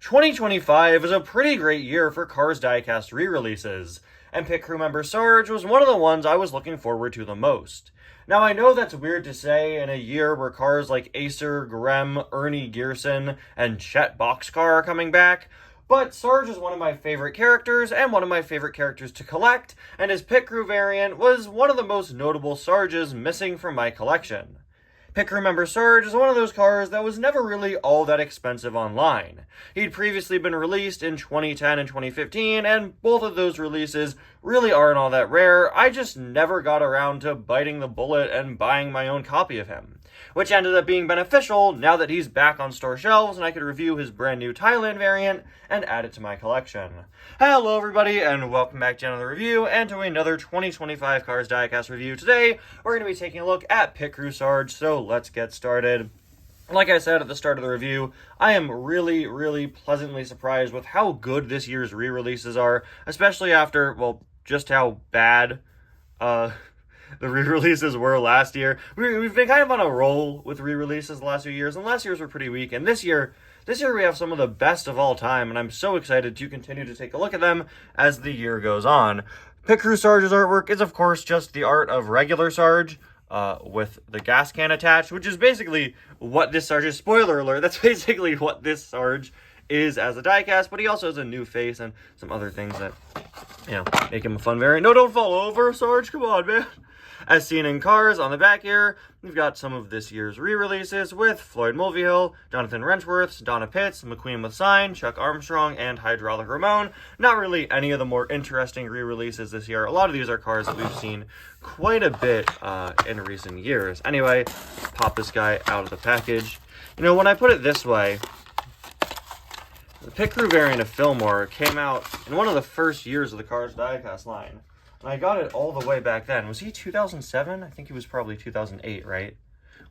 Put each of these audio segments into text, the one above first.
2025 was a pretty great year for Cars diecast re-releases, and pit crew member Sarge was one of the ones I was looking forward to the most. Now, I know that's weird to say in a year where cars like Acer, Grem, Ernie Gearson, and Chet Boxcar are coming back, but Sarge is one of my favorite characters and one of my favorite characters to collect, and his pit crew variant was one of the most notable Sarges missing from my collection. Pit crew member Sarge is one of those cars that was never really all that expensive online. He'd previously been released in 2010 and 2015, and both of those releases really aren't all that rare. I just never got around to biting the bullet and buying my own copy of him, which ended up being beneficial now that he's back on store shelves and I could review his brand new Thailand variant and add it to my collection. Hello everybody and welcome back to another review and to another 2025 Cars Diecast review. Today we're going to be taking a look at Pit Crew Sarge, so let's get started. Like I said at the start of the review, I am really pleasantly surprised with how good this year's re-releases are, especially after, well, just how bad the re-releases were last year. We've been kind of on a roll with re-releases the last few years, and last year's were pretty weak, and this year we have some of the best of all time, and I'm so excited to continue to take a look at them as the year goes on. Pit Crew Sarge's artwork is, of course, just the art of regular Sarge, with the gas can attached, which is basically what this Sarge is. Spoiler alert, that's basically what this Sarge is as a diecast, but he also has a new face and some other things that, you know, make him a fun variant. No, don't fall over, Sarge, come on, man. As seen in Cars, on the back here, we've got some of this year's re-releases with Floyd Mulvihill, Jonathan Wrenchworth, Donna Pitts, McQueen with Sign, Chuck Armstrong, and Hydraulic Ramon. Not really any of the more interesting re-releases this year. A lot of these are cars that we've seen quite a bit in recent years. Anyway, pop this guy out of the package. You know, when I put it this way, the Pit Crew variant of Fillmore came out in one of the first years of the Cars diecast line. And I got it all the way back then. Was he 2007? I think he was probably 2008, right?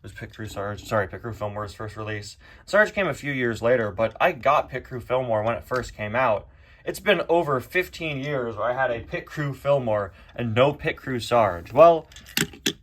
Was Pit Crew Fillmore's first release. Sarge came a few years later, but I got Pit Crew Fillmore when it first came out. It's been over 15 years where I had a Pit Crew Fillmore and no Pit Crew Sarge. Well,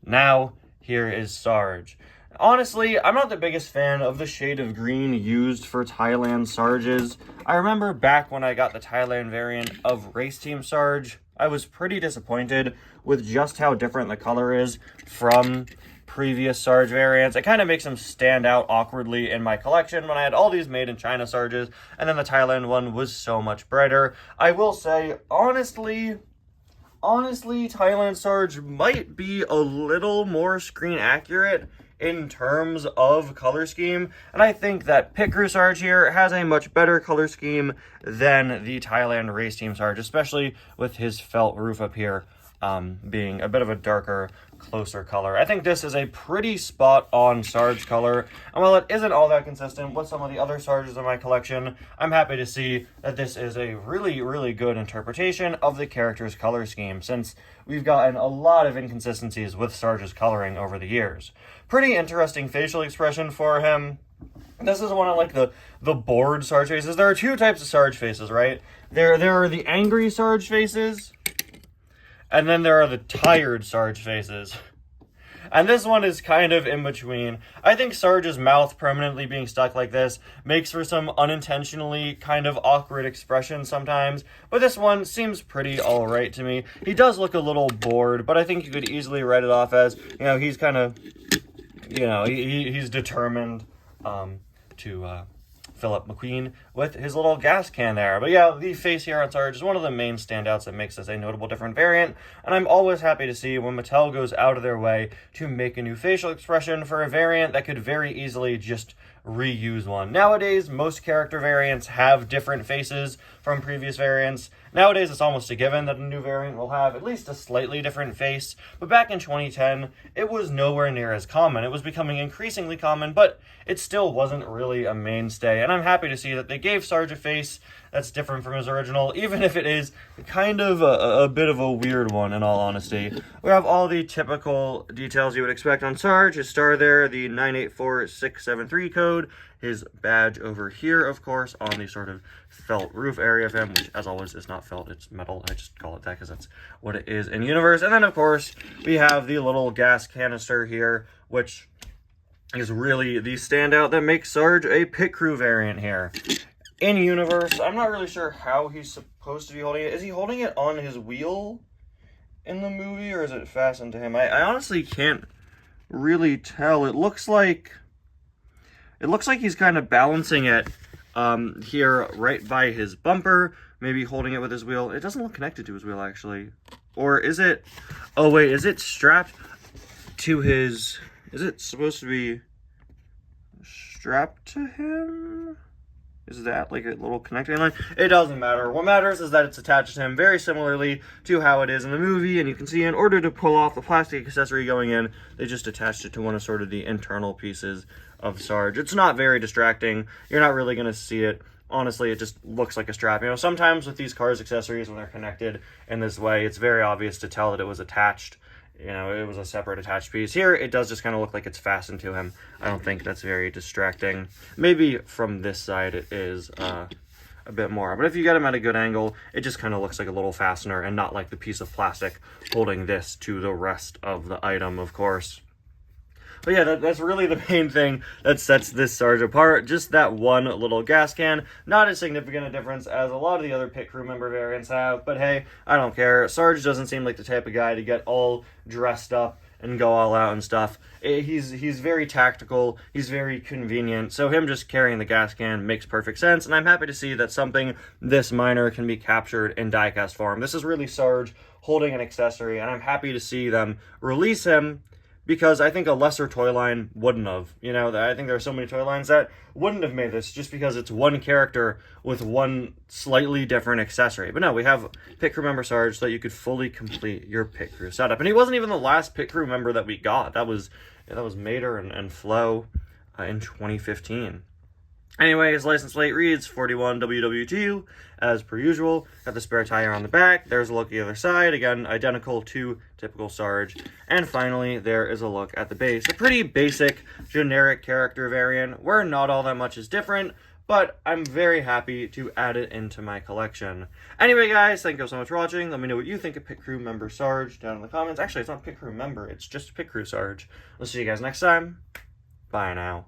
now here is Sarge. Honestly, I'm not the biggest fan of the shade of green used for Thailand Sarges. I remember back when I got the Thailand variant of Race Team Sarge, I was pretty disappointed with just how different the color is from previous Sarge variants. It kind of makes them stand out awkwardly in my collection when I had all these made in China Sarges, and then the Thailand one was so much brighter. I will say, honestly, Thailand Sarge might be a little more screen accurate in terms of color scheme, and I think that Pit Crew Sarge here has a much better color scheme than the Thailand Race Team Sarge, especially with his felt roof up here being a bit of a darker, closer color. I think this is a pretty spot-on Sarge color, and while it isn't all that consistent with some of the other Sarges in my collection, I'm happy to see that this is a really good interpretation of the character's color scheme, since we've gotten a lot of inconsistencies with Sarge's coloring over the years. Pretty interesting facial expression for him. This is one of like the bored Sarge faces. There are two types of Sarge faces, right? There are the angry Sarge faces, and then there are the tired Sarge faces. And this one is kind of in between. I think Sarge's mouth permanently being stuck like this makes for some unintentionally kind of awkward expression sometimes, but this one seems pretty alright to me. He does look a little bored, but I think you could easily write it off as, you know, he's kind of, you know, he's determined to Philip McQueen with his little gas can there. But yeah, the face here on Sarge is one of the main standouts that makes this a notable different variant, and I'm always happy to see when Mattel goes out of their way to make a new facial expression for a variant that could very easily just reuse one. Nowadays, most character variants have different faces from previous variants. Nowadays, it's almost a given that a new variant will have at least a slightly different face, but back in 2010, it was nowhere near as common. It was becoming increasingly common, but it still wasn't really a mainstay, and I'm happy to see that they gave Sarge a face that's different from his original, even if it is kind of a bit of a weird one, in all honesty. We have all the typical details you would expect on Sarge. His star there, the 984673 code, his badge over here, of course, on the sort of felt roof area of him, which, as always, is not felt, it's metal. I just call it that because that's what it is in universe. And then, of course, we have the little gas canister here, which is really the standout that makes Sarge a pit crew variant here. in universe. I'm not really sure how he's supposed to be holding it. Is he holding it on his wheel in the movie, or is it fastened to him? I honestly can't really tell. It looks like he's kind of balancing it here right by his bumper, maybe holding it with his wheel. It doesn't look connected to his wheel, actually. Or is it... Oh, wait, is it strapped to his... Is it supposed to be strapped to him? Is that like a little connecting line? It doesn't matter. What matters is that it's attached to him very similarly to how it is in the movie. And you can see in order to pull off the plastic accessory going in, they just attached it to one of sort of the internal pieces of Sarge. It's not very distracting. You're not really going to see it. Honestly, it just looks like a strap. You know, sometimes with these cars accessories, when they're connected in this way, it's very obvious to tell that it was attached. You know, it was a separate attached piece. Here, it does just kind of look like it's fastened to him. I don't think that's very distracting. Maybe from this side it is a bit more. But if you get him at a good angle, it just kind of looks like a little fastener and not like the piece of plastic holding this to the rest of the item, of course. But yeah, that's really the main thing that sets this Sarge apart. Just that one little gas can. Not as significant a difference as a lot of the other pit crew member variants have. But hey, I don't care. Sarge doesn't seem like the type of guy to get all dressed up and go all out and stuff. He's very tactical. He's very convenient. So him just carrying the gas can makes perfect sense. And I'm happy to see that something this minor can be captured in diecast form. This is really Sarge holding an accessory. And I'm happy to see them release him, because I think a lesser toy line wouldn't have. You know, I think there are so many toy lines that wouldn't have made this just because it's one character with one slightly different accessory. But no, we have pit crew member Sarge so that you could fully complete your pit crew setup. And he wasn't even the last pit crew member that we got. That was Mater and Flo in 2015. Anyway, his license plate reads 41WW2, as per usual. Got the spare tire on the back. There's a look at the other side. Again, identical to typical Sarge. And finally, there is a look at the base. A pretty basic, generic character variant, where not all that much is different, but I'm very happy to add it into my collection. Anyway, guys, thank you so much for watching. Let me know what you think of pit crew member Sarge down in the comments. Actually, it's not pit crew member. It's just pit crew Sarge. I'll see you guys next time. Bye now.